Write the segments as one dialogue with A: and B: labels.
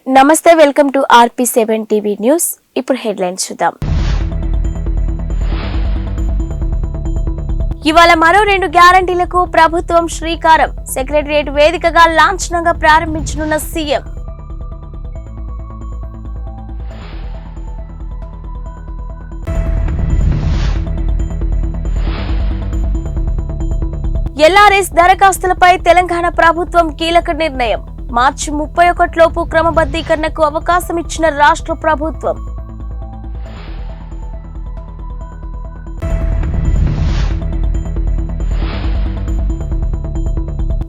A: నమస్తే welcome to RP7 TV news. ఇప్పుడు headlines చూద్దాం. ఇవాళ మరో 2 గ్యారంటీలకు ప్రభుత్వం శ్రీకారం. సెక్రటరియట్ వేదికగా లాంఛనంగా ప్రారంభించనున్న సీఎం. LRS దరఖాస్తులపై తెలంగాణ ప్రభుత్వం కీలక నిర్ణయం. మార్చి 31 లోపు క్రమబద్ధీకరణకు అవకాశం ఇచ్చిన రాష్ట్ర ప్రభుత్వం.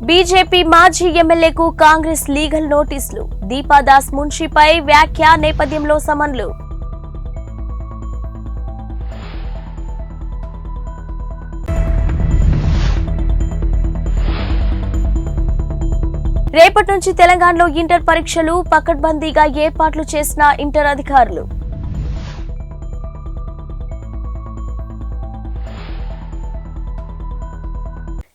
A: బీజేపీ మాజీ ఎమ్మెల్యేకు కాంగ్రెస్ లీగల్ నోటీసులు. దీపాదాస్ మున్షిపై వ్యాఖ్య నేపథ్యంలో సమన్లు. రేపటి నుంచి తెలంగాణలో ఇంటర్ పరీక్షలు పకడ్బందీగా ఏర్పాట్లు చేసిన ఇంటర్ అధికారులు.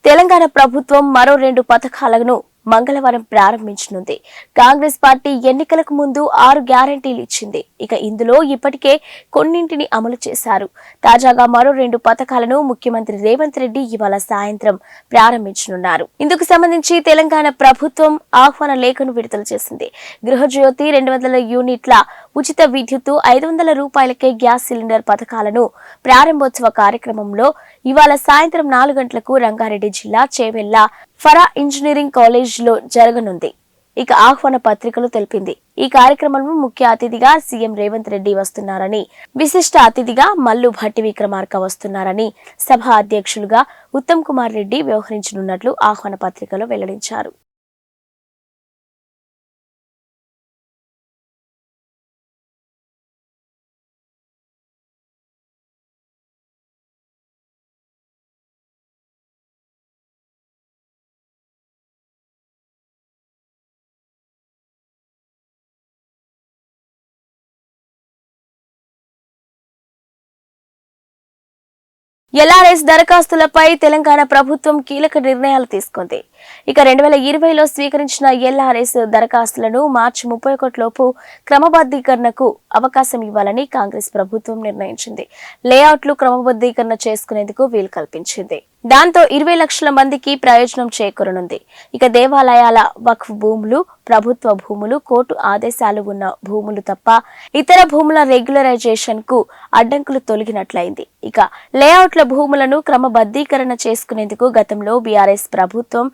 A: తెలంగాణ ప్రభుత్వం మరో 2 పథకాలను మంగళవారం ప్రారంభించనుంది. కాంగ్రెస్ పార్టీ ఎన్నికలకు ముందు 6 గ్యారంటీలు ఇచ్చింది. ఇక ఇందులో ఇప్పటికే కొన్నింటిని అమలు చేశారు. తాజాగా మరో 2 పథకాలను ముఖ్యమంత్రి రేవంత్ రెడ్డి ఇవాళ సాయంత్రం ప్రారంభించనున్నారు. ఇందుకు సంబంధించి తెలంగాణ ప్రభుత్వం ఆహ్వాన లేఖను విడుదల చేసింది. గృహజ్యోతి 200 యూనిట్ల ఉచిత విద్యుత్తు 500 రూపాయలకే గ్యాస్ సిలిండర్ పథకాలను ప్రారంభోత్సవ కార్యక్రమంలో ఇవాళ సాయంత్రం 4 గంటలకు రంగారెడ్డి జిల్లా చేవెళ్ల ఫరా ఇంజనీరింగ్ కాలేజ్ లో జరగనుంది. ఇక ఆహ్వాన పత్రికలు తెలిపింది. ఈ కార్యక్రమంలో ముఖ్య అతిథిగా సీఎం రేవంత్ రెడ్డి వస్తున్నారని, విశిష్ట అతిథిగా మల్లు భట్టి విక్రమార్క వస్తున్నారని, సభ అధ్యక్షులుగా ఉత్తమ్ కుమార్ రెడ్డి వ్యవహరించనున్నట్లు ఆహ్వాన పత్రికలో వెల్లడించారు. LRS దరఖాస్తులపై తెలంగాణ ప్రభుత్వం కీలక నిర్ణయాలు తీసుకుంది. ఇక 2020లో స్వీకరించిన LRS దరఖాస్తులను మార్చి 31 లోపు క్రమబద్ధీకరణకు అవకాశం ఇవ్వాలని కాంగ్రెస్ ప్రభుత్వం నిర్ణయించింది. లేఅవుట్లు క్రమబద్ధీకరణ చేసుకునేందుకు వీలు కల్పించింది. దాంతో 20 లక్షల మందికి ప్రయోజనం చేకూరనుంది. ఇక దేవాలయాల వక్ఫ్ భూములు, ప్రభుత్వ భూములు, కోర్టు ఆదేశాలు ఉన్న భూములు తప్ప ఇతర భూముల రెగ్యులరైజేషన్ కు అడ్డంకులు తొలగినట్లయింది. ఇక లేఅవుట్ల భూములను క్రమబద్ధీకరణ చేసుకునేందుకు గతంలో బీఆర్ఎస్ ప్రభుత్వం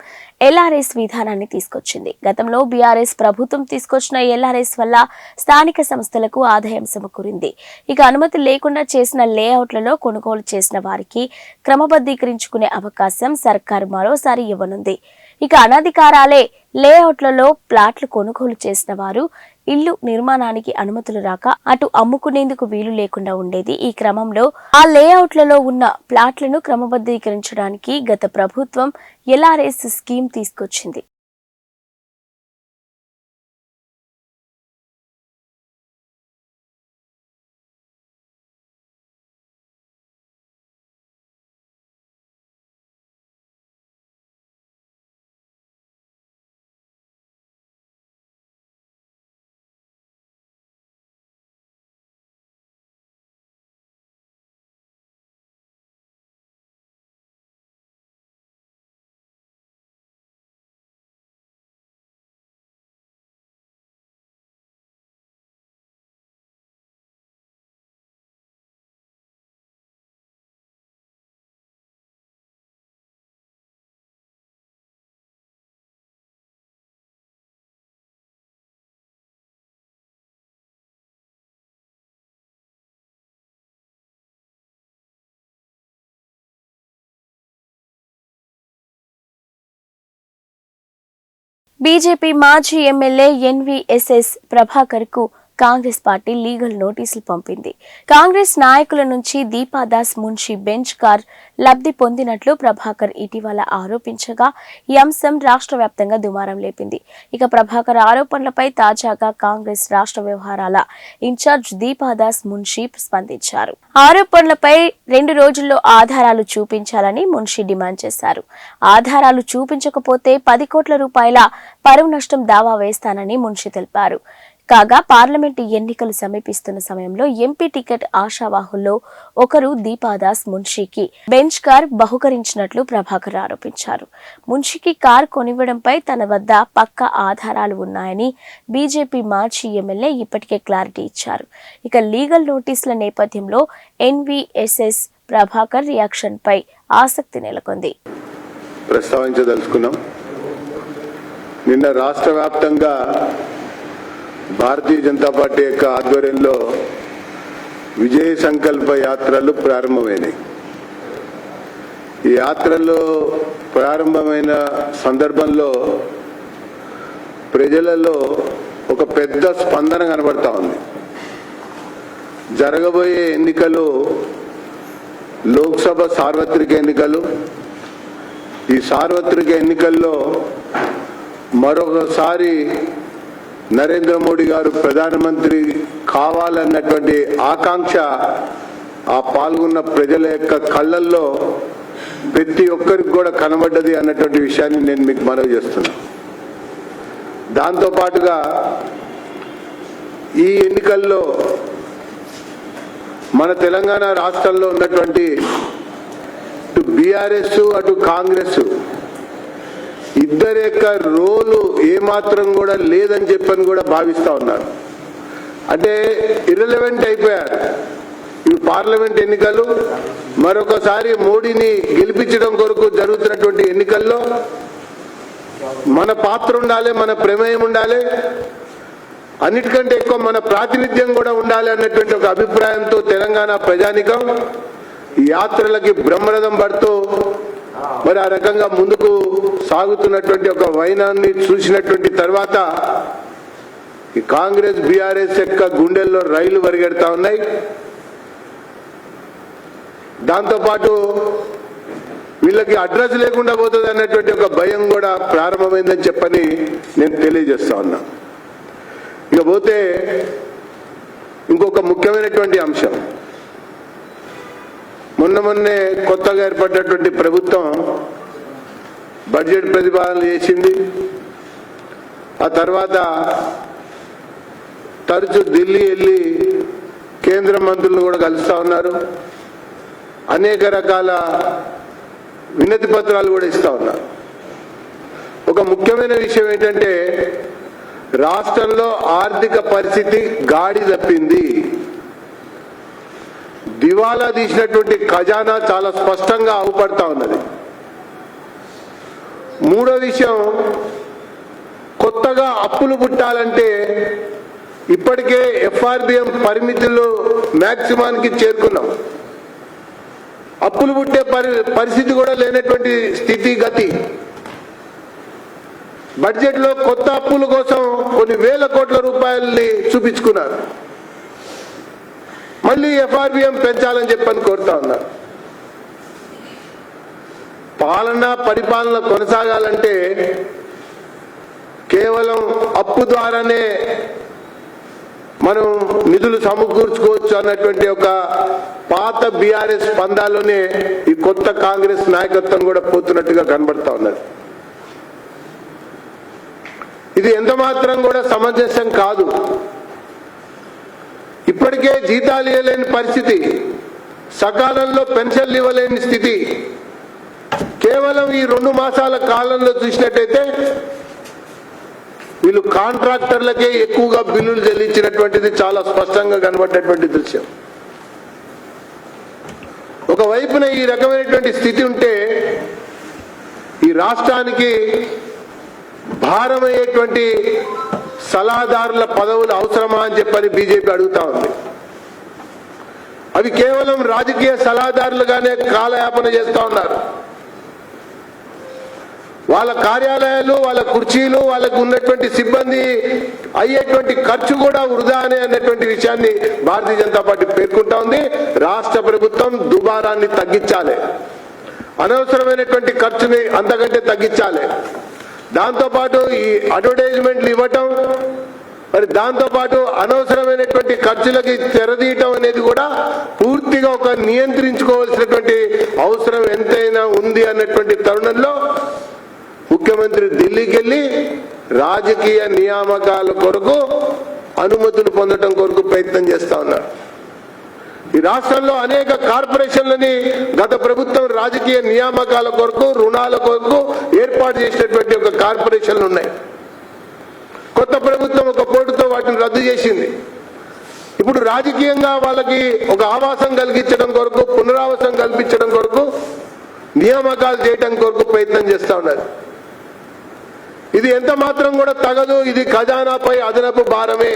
A: LRS విధానాన్ని తీసుకొచ్చింది. గతంలో బీఆర్ఎస్ ప్రభుత్వం తీసుకొచ్చిన LRS వల్ల స్థానిక సంస్థలకు ఆదాయం సమకూరింది. ఇక అనుమతి లేకుండా చేసిన లేఅవుట్లలో కొనుగోలు చేసిన వారికి క్రమబద్ధీకరించుకునే అవకాశం సర్కారు మరోసారి ఇవ్వనుంది. ఇక అనధికారాలే లేఅవుట్లలో ప్లాట్లు కొనుగోలు చేసిన వారు ఇల్లు నిర్మాణానికి అనుమతులు రాక అటు అమ్ముకునేందుకు వీలు లేకుండా ఉండేది. ఈ క్రమంలో ఆ లేఅవుట్లలో ఉన్న ప్లాట్లను క్రమబద్ధీకరించడానికి గత ప్రభుత్వం LRS స్కీమ్ తీసుకొచ్చింది. బీజేపీ మాజీ ఎమ్మెల్యే NVSS ప్రభాకర్ కు కాంగ్రెస్ పార్టీ లీగల్ నోటీసులు పంపింది. కాంగ్రెస్ నాయకుల నుంచి దీపాదాస్ మున్షి బెంచ్ కార్ లబ్ధి పొందినట్లు ప్రభాకర్ ఇటీవల ఆరోపించగా ఈ అంశం రాష్ట్ర వ్యాప్తంగా దుమారం లేపింది. ఇక ప్రభాకర్ ఆరోపణలపై తాజాగా కాంగ్రెస్ రాష్ట్ర వ్యవహారాల ఇన్ఛార్జ్ దీపాదాస్ మున్షి స్పందించారు. ఆరోపణలపై 2 రోజుల్లో ఆధారాలు చూపించాలని మున్షి డిమాండ్ చేశారు. ఆధారాలు చూపించకపోతే 10 కోట్ల రూపాయల పరువు నష్టం దావా వేస్తానని మున్షి తెలిపారు. కాగా పార్లమెంటు ఎన్నికలు సమీపిస్తున్న సమయంలో ఎంపీ టికెట్ ఆశావాహుల్లో ఒకరు దీపాదాస్ మున్షీకి బెంచ్ కార్ బహుకరించినట్లు ప్రభాకర్ ఆరోపించారు. మున్షీకి కార్ కొనివ్వడంపై తన వద్ద పక్కా ఆధారాలు ఉన్నాయని బీజేపీ మాజీ ఎమ్మెల్యే ఇప్పటికే క్లారిటీ ఇచ్చారు. ఇక లీగల్ నోటీసుల నేపథ్యంలో ఎన్వీఎస్ఎస్ ప్రభాకర్ రియాక్షన్ పై ఆసక్తి నెలకొంది.
B: ప్రస్తావించదలుచుకున్నాం. నిన్న రాష్ట్ర వ్యాప్తంగా భారతీయ జనతా పార్టీ యొక్క ఆధ్వర్యంలో విజయ సంకల్ప యాత్రలు ప్రారంభమైనాయి. ఈ యాత్రలు ప్రారంభమైన సందర్భంలో ప్రజలలో ఒక పెద్ద స్పందన కనబడతా ఉంది. జరగబోయే ఎన్నికలు లోక్సభ సార్వత్రిక ఎన్నికలు. ఈ సార్వత్రిక ఎన్నికల్లో మరొకసారి నరేంద్ర మోడీ గారు ప్రధానమంత్రి కావాలన్నటువంటి ఆకాంక్ష ఆ పాల్గొన్న ప్రజల యొక్క కళ్ళల్లో ప్రతి ఒక్కరికి కూడా కనబడ్డది అన్నటువంటి విషయాన్ని నేను మీకు మనవి చేస్తున్నా. దాంతోపాటుగా ఈ ఎన్నికల్లో మన తెలంగాణ రాష్ట్రంలో ఉన్నటువంటి ఇటు బీఆర్ఎస్ అటు కాంగ్రెస్ ఇద్దరి యొక్క రోలు ఏమాత్రం కూడా లేదని చెప్పని కూడా భావిస్తా ఉన్నారు. అంటే ఇర్రెలవెంట్ అయిపోయారు. ఇవి పార్లమెంట్ ఎన్నికలు, మరొకసారి మోడీని గెలిపించడం కొరకు జరుగుతున్నటువంటి ఎన్నికల్లో మన పాత్ర ఉండాలి, మన ప్రమేయం ఉండాలి, అన్నిటికంటే ఎక్కువ మన ప్రాతినిధ్యం కూడా ఉండాలి అన్నటువంటి ఒక అభిప్రాయంతో తెలంగాణ ప్రజానికం ఈ యాత్రలకి బ్రహ్మరథం పడుతూ మరి ఆ రకంగా ముందుకు సాగుతున్నటువంటి ఒక వైనాన్ని చూసినటువంటి తర్వాత ఈ కాంగ్రెస్ బీఆర్ఎస్ యొక్క గుండెల్లో రైలు పరిగెడతా ఉన్నాయి. దాంతోపాటు వీళ్ళకి అడ్రస్ లేకుండా పోతుంది అన్నటువంటి ఒక భయం కూడా ప్రారంభమైందని చెప్పని నేను తెలియజేస్తా ఉన్నా. ఇక పోతే ఇంకొక ముఖ్యమైనటువంటి అంశం, మొన్నే కొత్తగా ఏర్పడినటువంటి ప్రభుత్వం బడ్జెట్ ప్రతిపాదన చేసింది. ఆ తర్వాత తరచూ ఢిల్లీ వెళ్ళి కేంద్ర మంత్రులను కూడా కలుస్తూ ఉన్నారు. అనేక రకాల వినతి పత్రాలు కూడా ఇస్తూ ఉన్నారు. ఒక ముఖ్యమైన విషయం ఏంటంటే రాష్ట్రంలో ఆర్థిక పరిస్థితి గాడి తప్పింది. దివాలా తీసినటువంటి ఖజానా చాలా స్పష్టంగా అవుపడతా ఉన్నది. మూడో విషయం, కొత్తగా అప్పులు పుట్టాలంటే ఇప్పటికే ఎఫ్ఆర్బిఎం పరిమితులు మ్యాక్సిమానికి చేరుకున్నాం. అప్పులు పుట్టే పరిస్థితి కూడా లేనటువంటి స్థితి గతి. బడ్జెట్ లో కొత్త అప్పుల కోసం కొన్ని వేల కోట్ల రూపాయలని చూపించుకున్నారు. మళ్ళీ ఎఫ్ఆర్బిఎం పెంచాలని చెప్పని కోరుతా ఉన్నారు. పరిపాలన కొనసాగాలంటే కేవలం అప్పు ద్వారానే మనం నిధులు సమకూర్చుకోవచ్చు అన్నటువంటి ఒక పాత బీఆర్ఎస్ పందాల్లోనే ఈ కొత్త కాంగ్రెస్ నాయకత్వం కూడా పోతున్నట్టుగా కనబడతా ఉన్నది. ఇది ఎంత మాత్రం కూడా సమంజసం కాదు. ఇప్పటికే జీతాలు ఇవ్వలేని పరిస్థితి, సకాలంలో పెన్షన్లు ఇవ్వలేని స్థితి. కేవలం ఈ 2 మాసాల కాలంలో చూసినట్టయితే వీళ్ళు కాంట్రాక్టర్లకే ఎక్కువగా బిల్లులు చెల్లించినటువంటిది చాలా స్పష్టంగా కనబడ్డటువంటి దృశ్యం. ఒకవైపున ఈ రకమైనటువంటి స్థితి ఉంటే ఈ రాష్ట్రానికి భారమయ్యేటువంటి సలహాదారుల పదవులు అవసరమా అని చెప్పని బీజేపీ అడుగుతా ఉంది. అవి కేవలం రాజకీయ సలహాదారులుగానే కాలయాపన చేస్తా ఉన్నారు. వాళ్ళ కార్యాలయాలు, వాళ్ళ కుర్చీలు, వాళ్ళకు ఉన్నటువంటి సిబ్బంది అయ్యేటువంటి ఖర్చు కూడా వృధా అన్నటువంటి విషయాన్ని భారతీయ జనతా పార్టీ పేర్కొంటా ఉంది. రాష్ట్ర ప్రభుత్వం దుబారాన్ని తగ్గించాలి, అనవసరమైనటువంటి ఖర్చుని అంతకంటే తగ్గించాలి. దాంతోపాటు ఈ అడ్వర్టైజ్మెంట్లు ఇవ్వటం, మరి దాంతోపాటు అనవసరమైనటువంటి ఖర్చులకి తెరదీయటం అనేది కూడా పూర్తిగా ఒక నియంత్రించుకోవాల్సినటువంటి అవసరం ఎంతైనా ఉంది అన్నటువంటి తరుణంలో ముఖ్యమంత్రి ఢిల్లీకి వెళ్ళి రాజకీయ నియామకాల కొరకు అనుమతులు పొందడం కొరకు ప్రయత్నం చేస్తా ఉన్నారు. ఈ రాష్ట్రంలో అనేక కార్పొరేషన్లని గత ప్రభుత్వం రాజకీయ నియామకాల కొరకు రుణాల కొరకు ఏర్పాటు చేసినటువంటి ఒక కార్పొరేషన్లు ఉన్నాయి. కొత్త ప్రభుత్వం ఒక పోటుతో వాటిని రద్దు చేసింది. ఇప్పుడు రాజకీయంగా వాళ్ళకి ఒక ఆవాసం కలిగించడం కొరకు, పునరావాసం కల్పించడం కొరకు నియామకాలు చేయడం కొరకు ప్రయత్నం చేస్తా ఉన్నారు. ఇది ఎంత మాత్రం కూడా తగదు. ఇది ఖజానాపై అదనపు భారమే.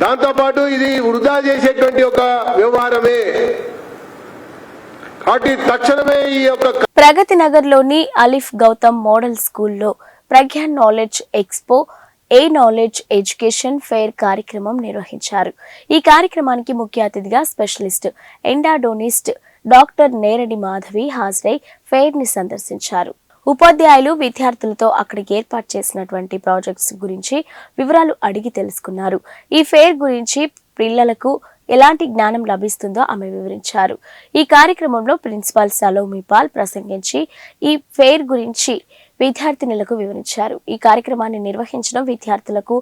B: దాంతోపాటు ఇది వృధా చేసేటువంటి ఒక వ్యవహారమే. కాబట్టి తక్షణమే ఈ యొక్క
A: ప్రగతి నగర్లోని అలిఫ్ గౌతమ్ మోడల్ స్కూల్లో ప్రజ్ఞాన్ నాలెడ్జ్ ఎక్స్పో ఏ నాలెడ్జ్ ఎడ్యుకేషన్ ఫెయిర్ కార్యక్రమం నిర్వహించారు. ఈ కార్యక్రమానికి ముఖ్య అతిథిగా స్పెషలిస్ట్ ఎండాడోనిస్ట్ డాక్టర్ నేరడి మాధవి హాజరై ఫెయిర్ ని సందర్శించారు. ఉపాధ్యాయులు విద్యార్థులతో అక్కడికి ఏర్పాటు చేసినటువంటి ప్రాజెక్ట్స్ గురించి వివరాలు అడిగి తెలుసుకున్నారు. ఈ ఫెయిర్ గురించి పిల్లలకు ఎలాంటి జ్ఞానం లభిస్తుందో ఆమె వివరించారు. ఈ కార్యక్రమంలో ప్రిన్సిపాల్ సలోమి పాల్ ప్రసంగించి ఈ ఫెయిర్ గురించి విద్యార్థినులకు వివరించారు. ఈ కార్యక్రమాన్ని నిర్వహించడం విద్యార్థులకు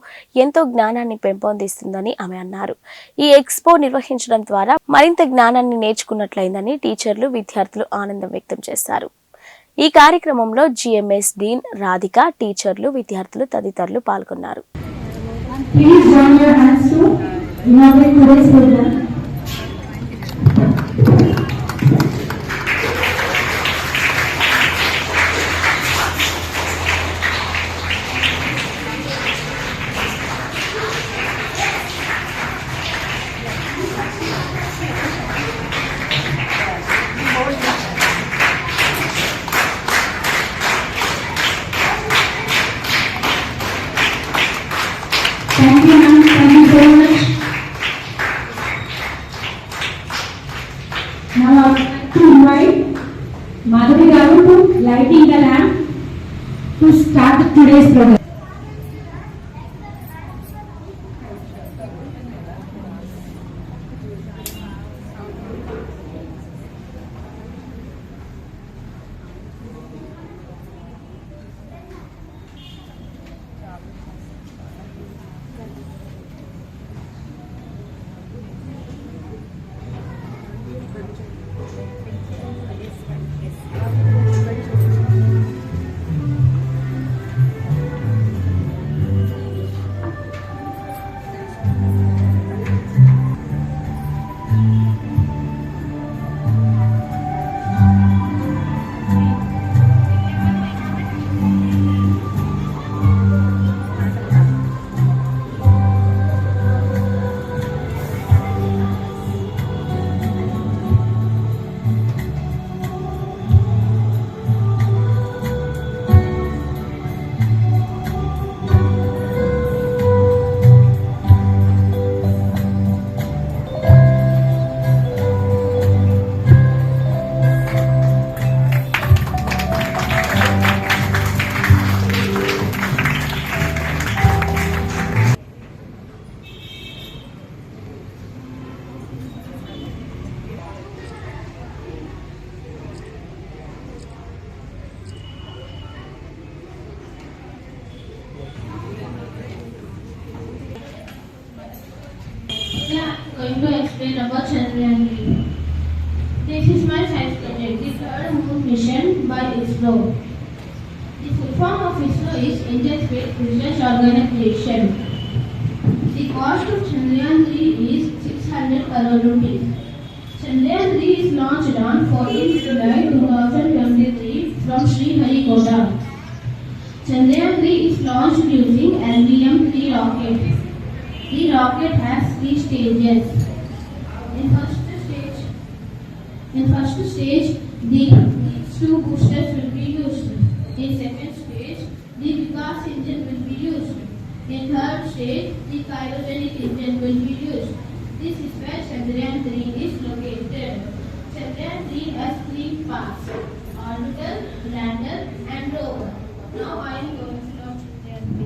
A: ఎంతో జ్ఞానాన్ని పెంపొందిస్తుందని ఆమె అన్నారు. ఈ ఎక్స్పో నిర్వహించడం ద్వారా మరింత జ్ఞానాన్ని నేర్చుకున్నట్లయిందని టీచర్లు, విద్యార్థులు ఆనందం వ్యక్తం చేశారు. ఈ కార్యక్రమంలో జిఎంఎస్ డీన్ రాధిక, టీచర్లు, విద్యార్థులు తదితరులు పాల్గొన్నారు.
C: Thank you, ma'am. Thank you so much. Now I would like to invite Madhavi Garu to lighting the lamp to start today's program.
D: Going to explain about Chandrayaan-3. This is my science project, the third moon mission by ISRO. The full form of ISRO is Indian Space Research Organization. The cost of Chandrayaan-3 is 600 crore rupees. Chandrayaan-3 is launched on 14 July 2023 from Sriharikota. Chandrayaan-3 is launched using LVM-3 rocket. The rocket has 3 stages. In first stage, the 2 boosters will be used. In second stage, the Vikas engine will be used. In third stage, the cryogenic engine will be used. This is where Chandrayaan-3 is located. Chandrayaan-3 has 3 parts: orbiter, lander, and rover. Now I am going to launch Chandrayaan-3.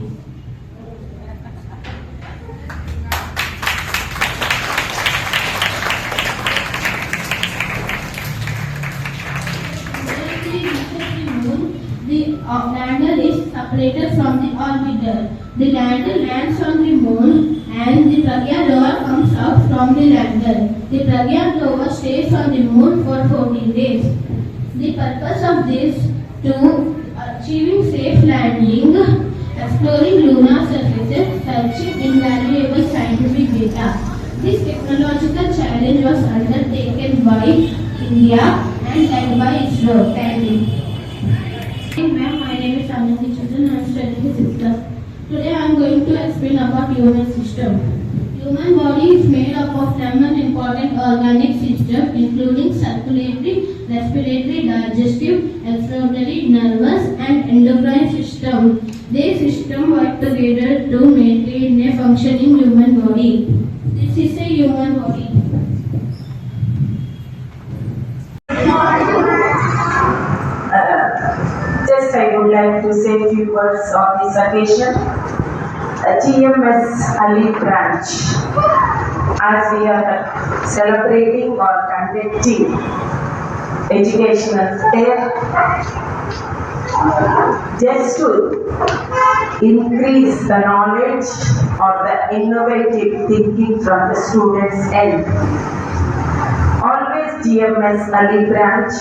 D: The lander is separated from the orbiter. The lander lands on the moon and the Pragyan rover comes out from the lander. The Pragyan rover stays on the moon for 14 days. The purpose of this to achieving safe landing, exploring lunar surfaces, searching invaluable scientific data. This technological challenge was undertaken by India and led by ISRO. Thank you. Hey ma'am, my name is Anandi Chandran. I am studying the 6th class. Today I am going to explain about human system. Human body is made up of 7 important organic systems including circulatory, respiratory, digestive, excretory, nervous and endocrine system. These systems work together to maintain a functioning human body. This is a human body.
E: Just I would like to say a few words on this occasion. TMS Ali branch, as we are celebrating or conducting educational fair, just to increase the knowledge or the innovative thinking from the students' end. Always TMS Ali branch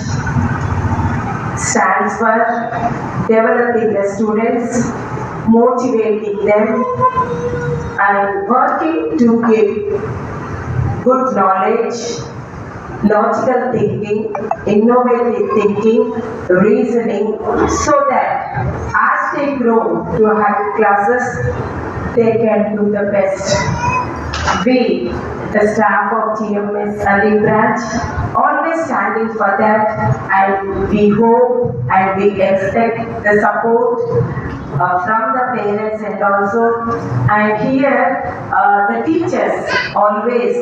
E: stands for developing the students, motivating them and working to give good knowledge, logical thinking, innovative thinking, reasoning, so that as they grow to higher classes, they can do the best. We, the staff of TMS Ali branch, always standing for that, and we hope and we expect the support from the parents and also, and here the teachers always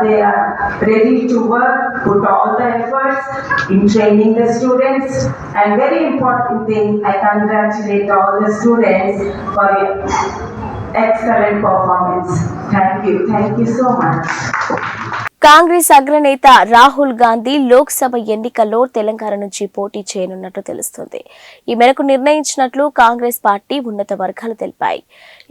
E: they are ready to work, put all the efforts in training the students, and very important thing, I congratulate all the students for your excellent performance. Thank you so much.
A: Congress అగ్రనేత రాహుల్ గాంధీ లోక్సభ ఎన్నికల్లో తెలంగాణ నుంచి పోటీ చేయనున్నట్లు తెలుస్తోంది. ఈ మేరకు నిర్ణయించినట్లు Congress party ఉన్నత వర్గాలు తెలిపాయి.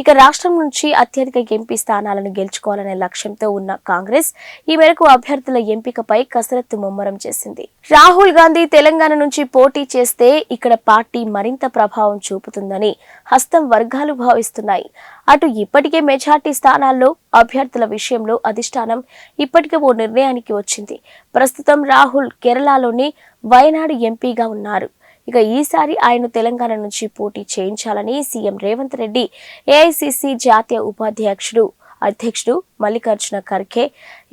A: ఇక రాష్ట్రం నుంచి అత్యధిక ఎంపీ స్థానాలను గెలుచుకోవాలనే లక్ష్యంతో ఉన్న కాంగ్రెస్ ఈ మేరకు అభ్యర్థుల ఎంపికపై కసరత్తు ముమ్మరం చేసింది. రాహుల్ గాంధీ తెలంగాణ నుంచి పోటీ చేస్తే ఇక్కడ పార్టీ మరింత ప్రభావం చూపుతుందని హస్తం వర్గాలు భావిస్తున్నాయి. అటు ఇప్పటికే మెజార్టీ స్థానాల్లో అభ్యర్థుల విషయంలో అధిష్టానం ఇప్పటికే ఓ నిర్ణయానికి వచ్చింది. ప్రస్తుతం రాహుల్ కేరళలోని వయనాడు ఎంపీగా ఉన్నారు. ఇక ఈసారి ఆయన తెలంగాణ నుంచి పోటీ చేయించాలని సీఎం రేవంత్ రెడ్డి, ఏఐసీసీ జాతీయ అధ్యక్షుడు మల్లికార్జున ఖర్గే,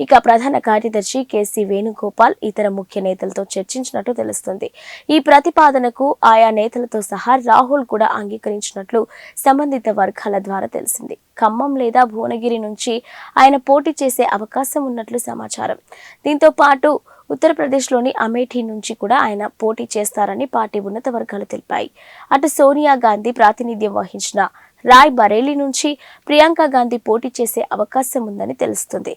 A: ఇక ప్రధాన కార్యదర్శి కేసీ వేణుగోపాల్ ఇతర ముఖ్య నేతలతో చర్చించినట్టు తెలుస్తుంది. ఈ ప్రతిపాదనకు ఆయా నేతలతో సహా రాహుల్ కూడా అంగీకరించినట్లు సంబంధిత వర్గాల ద్వారా తెలిసింది. ఖమ్మం లేదా భువనగిరి నుంచి ఆయన పోటీ చేసే అవకాశం ఉన్నట్లు సమాచారం. దీంతో పాటు ఉత్తరప్రదేశ్లోని అమేఠీ నుంచి కూడా ఆయన పోటీ చేస్తారని పార్టీ ఉన్నత వర్గాలు తెలిపాయి. అటు సోనియా గాంధీ ప్రాతినిధ్యం వహించిన రాయ్ బరేలీ నుంచి ప్రియాంక గాంధీ పోటీ చేసే అవకాశం ఉందని తెలుస్తుంది.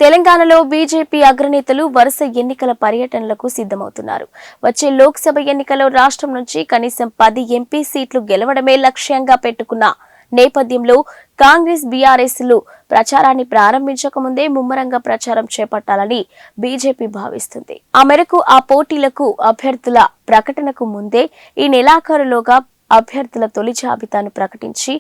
A: తెలంగాణలో బీజేపీ అగ్రనేతలు వరుస ఎన్నికల పర్యటనలకు సిద్ధమవుతున్నారు. వచ్చే లోక్సభ ఎన్నికల్లో రాష్ట్రం నుంచి కనీసం 10 ఎంపీ సీట్లు గెలవడమే లక్ష్యంగా పెట్టుకున్న నేపథ్యంలో కాంగ్రెస్ బీఆర్ఎస్లు ప్రచారాన్ని ప్రారంభించకముందే ముమ్మరంగా ప్రచారం చేపట్టాలని బీజేపీ భావిస్తుంది. ఆ మేరకు ఆ పోటీలకు అభ్యర్థుల ప్రకటనకు ముందే ఈ నెలాఖరులోగా అభ్యర్థుల తొలి జాబితాను ప్రకటించి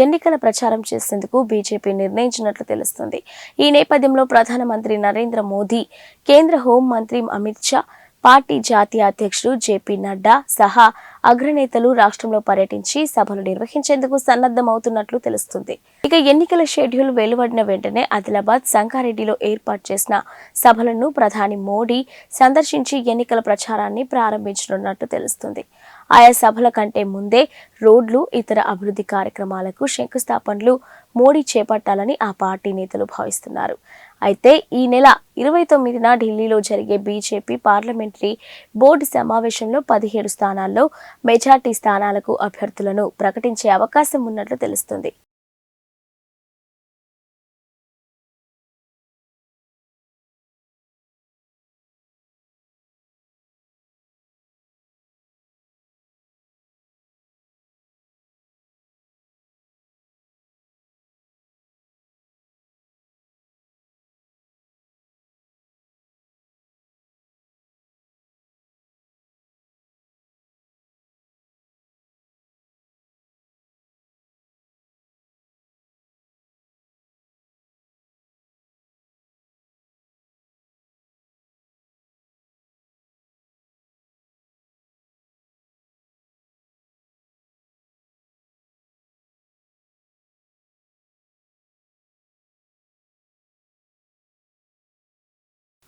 A: ఎన్నికల ప్రచారం చేసేందుకు బీజేపీ నిర్ణయించినట్లు తెలుస్తుంది. ఈ నేపథ్యంలో ప్రధానమంత్రి నరేంద్ర మోదీ, కేంద్ర హోంమంత్రి అమిత్ షా, పార్టీ జాతీయ అధ్యక్షుడు జేపీ నడ్డా సహా అగ్రనేతలు రాష్ట్రంలో పర్యటించి సభలు నిర్వహించేందుకు సన్నద్ధమవుతున్నట్లు తెలుస్తుంది. ఇక ఎన్నికల షెడ్యూల్ వెలువడిన వెంటనే ఆదిలాబాద్, సంగారెడ్డిలో ఏర్పాటు చేసిన సభలను ప్రధాని మోడీ సందర్శించి ఎన్నికల ప్రచారాన్ని ప్రారంభించనున్నట్టు తెలుస్తుంది. ఆయా సభల కంటే ముందే రోడ్లు, ఇతర అభివృద్ధి కార్యక్రమాలకు శంకుస్థాపనలు మోడీ చేపట్టాలని ఆ పార్టీ నేతలు భావిస్తున్నారు. అయితే ఈ నెల 29న ఢిల్లీలో జరిగే బీజేపీ పార్లమెంటరీ బోర్డు సమావేశంలో 17 స్థానాల్లో మెజార్టీ స్థానాలకు అభ్యర్థులను ప్రకటించే అవకాశం ఉన్నట్లు తెలుస్తుంది.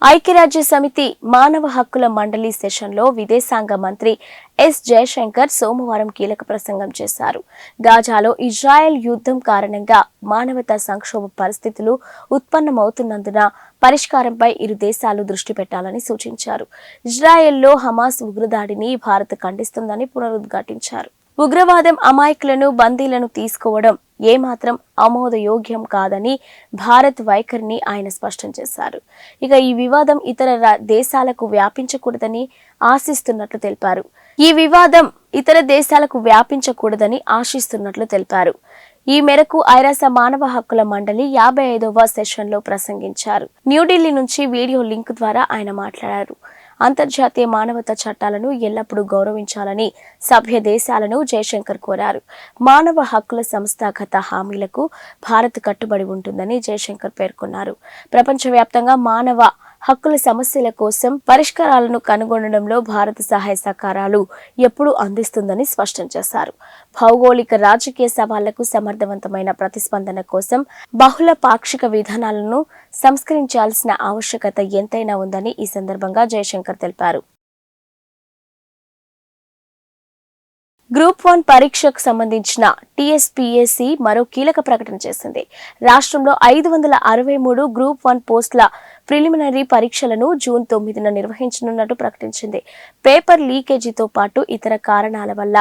A: ఐక్యరాజ్య సమితి మానవ హక్కుల మండలి సెషన్లో విదేశాంగ మంత్రి ఎస్ జయశంకర్ సోమవారం కీలక ప్రసంగం చేశారు. గాజాలో ఇజ్రాయెల్ యుద్ధం కారణంగా మానవతా సంక్షోభ పరిస్థితులు ఉత్పన్నమవుతున్నందున పరిష్కారంపై ఇరు దేశాలు దృష్టి పెట్టాలని సూచించారు. ఇజ్రాయెల్లో హమాస్ ఉగ్రదాడిని భారత్ ఖండిస్తుందని పునరుద్ఘాటించారు. ఉగ్రవాదం, అమాయకులను, బందీలను తీసుకోవడం ఏమాత్రం ఆమోదయోగ్యం కాదని భారత్ వైఖరిని ఆయన స్పష్టం చేశారు. ఇక ఈ వివాదం ఇతర దేశాలకు వ్యాపించకూడదని ఆశిస్తున్నట్లు తెలిపారు. ఈ మేరకు ఐరాస మానవ హక్కుల మండలి 55వ సెషన్లో ప్రసంగించారు. న్యూఢిల్లీ నుంచి వీడియో లింక్ ద్వారా ఆయన మాట్లాడారు. అంతర్జాతీయ మానవతా చట్టాలను ఎల్లప్పుడూ గౌరవించాలని సభ్య దేశాలను జయశంకర్ కోరారు. మానవ హక్కుల సంస్థాగత హామీలకు భారత్ కట్టుబడి ఉంటుందని జయశంకర్ పేర్కొన్నారు. ప్రపంచవ్యాప్తంగా మానవ హక్కుల సమస్యల కోసం పరిష్కారాలను కనుగొనడంలో భారత సహాయ సహకారాలు ఎప్పుడూ అందిస్తుందని స్పష్టం చేశారు. భౌగోళిక, రాజకీయ సవాళ్లకు సమర్థవంతమైన ప్రతిస్పందన కోసం బహుళ పాక్షిక విధానాలను సంస్కరించాల్సిన ఆవశ్యకత ఎంతైనా ఉందని ఈ సందర్భంగా జయశంకర్ తెలిపారు. గ్రూప్ 1 పరీక్షకు సంబంధించిన టీఎస్పీఎస్సీ మరో కీలక ప్రకటన చేసింది. రాష్ట్రంలో 563 గ్రూప్ 1 పోస్టుల ప్రిలిమినరీ పరీక్షలను జూన్ 9న నిర్వహించనున్నట్టు ప్రకటించింది. పేపర్ లీకేజీతో పాటు ఇతర కారణాల వల్ల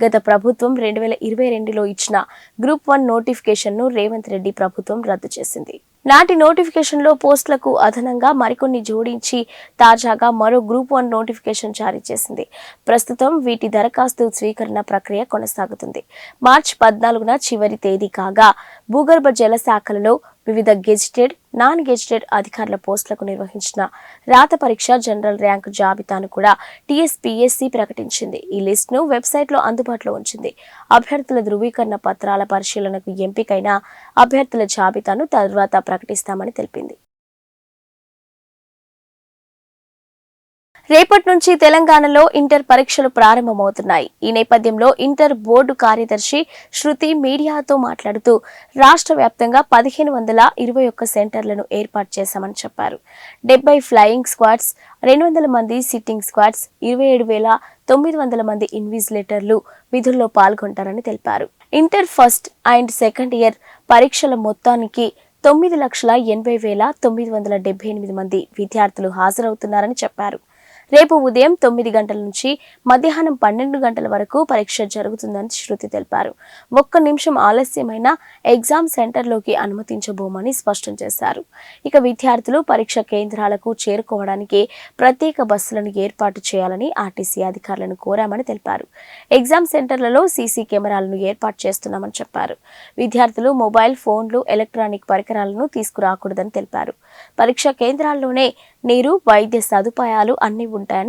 A: గత ప్రభుత్వం 2022లో ఇచ్చిన గ్రూప్ 1 నోటిఫికేషన్ను రేవంత్ రెడ్డి ప్రభుత్వం రద్దు చేసింది. నాటి నోటిఫికేషన్లో పోస్టులకు అదనంగా మరికొన్ని జోడించి తాజాగా మరో గ్రూప్ 1 నోటిఫికేషన్ జారీ చేసింది. ప్రస్తుతం వీటి దరఖాస్తు స్వీకరణ ప్రక్రియ కొనసాగుతుంది. మార్చి 14న చివరి తేదీ కాగా భూగర్భ జల శాఖలలో వివిధ గెజిటెడ్, నాన్ గెజిటెడ్ అధికారుల పోస్టులకు నిర్వహించిన రాత పరీక్ష జనరల్ ర్యాంకు జాబితాను కూడా టీఎస్పీఎస్సీ ప్రకటించింది. ఈ లిస్టును వెబ్సైట్లో అందుబాటులో ఉంచింది. అభ్యర్థుల ధృవీకరణ పత్రాల పరిశీలనకు ఎంపికైన అభ్యర్థుల జాబితాను తర్వాత ప్రకటిస్తామని తెలిపింది. రేపటి నుంచి తెలంగాణలో ఇంటర్ పరీక్షలు ప్రారంభమవుతున్నాయి. ఈ నేపథ్యంలో ఇంటర్ బోర్డు కార్యదర్శి శృతి మీడియాతో మాట్లాడుతూ రాష్ట్ర వ్యాప్తంగా 1521 సెంటర్లను ఏర్పాటు చేశామని చెప్పారు. 70 ఫ్లయింగ్ స్క్వాడ్స్, 200 మంది సిట్టింగ్ స్క్వాడ్స్, 27,900 మంది ఇన్విజిలేటర్లు విధుల్లో పాల్గొంటారని తెలిపారు. Inter first and second year పరీక్షల మొత్తానికి 9,80,978 మంది విద్యార్థులు హాజరవుతున్నారని చెప్పారు. రేపు ఉదయం 9 గంటల నుంచి మధ్యాహ్నం 12 గంటల వరకు పరీక్ష జరుగుతుందని శృతి తెలిపారు. 1 నిమిషం ఆలస్యమైన ఎగ్జామ్ సెంటర్లోకి అనుమతించబోమని స్పష్టం చేశారు. ఇక విద్యార్థులు పరీక్ష కేంద్రాలకు చేరుకోవడానికి ప్రత్యేక బస్సులను ఏర్పాటు చేయాలని ఆర్టీసీ అధికారులను కోరామని తెలిపారు. ఎగ్జామ్ సెంటర్లలో సీసీ కెమెరాలను ఏర్పాటు చేస్తున్నామని చెప్పారు. విద్యార్థులు మొబైల్ ఫోన్లు, ఎలక్ట్రానిక్ పరికరాలను తీసుకురాకూడదని తెలిపారు. పరీక్ష కేంద్రాల్లోనే నీరు, వైద్య సదుపాయాలు అన్ని ఉంటాయని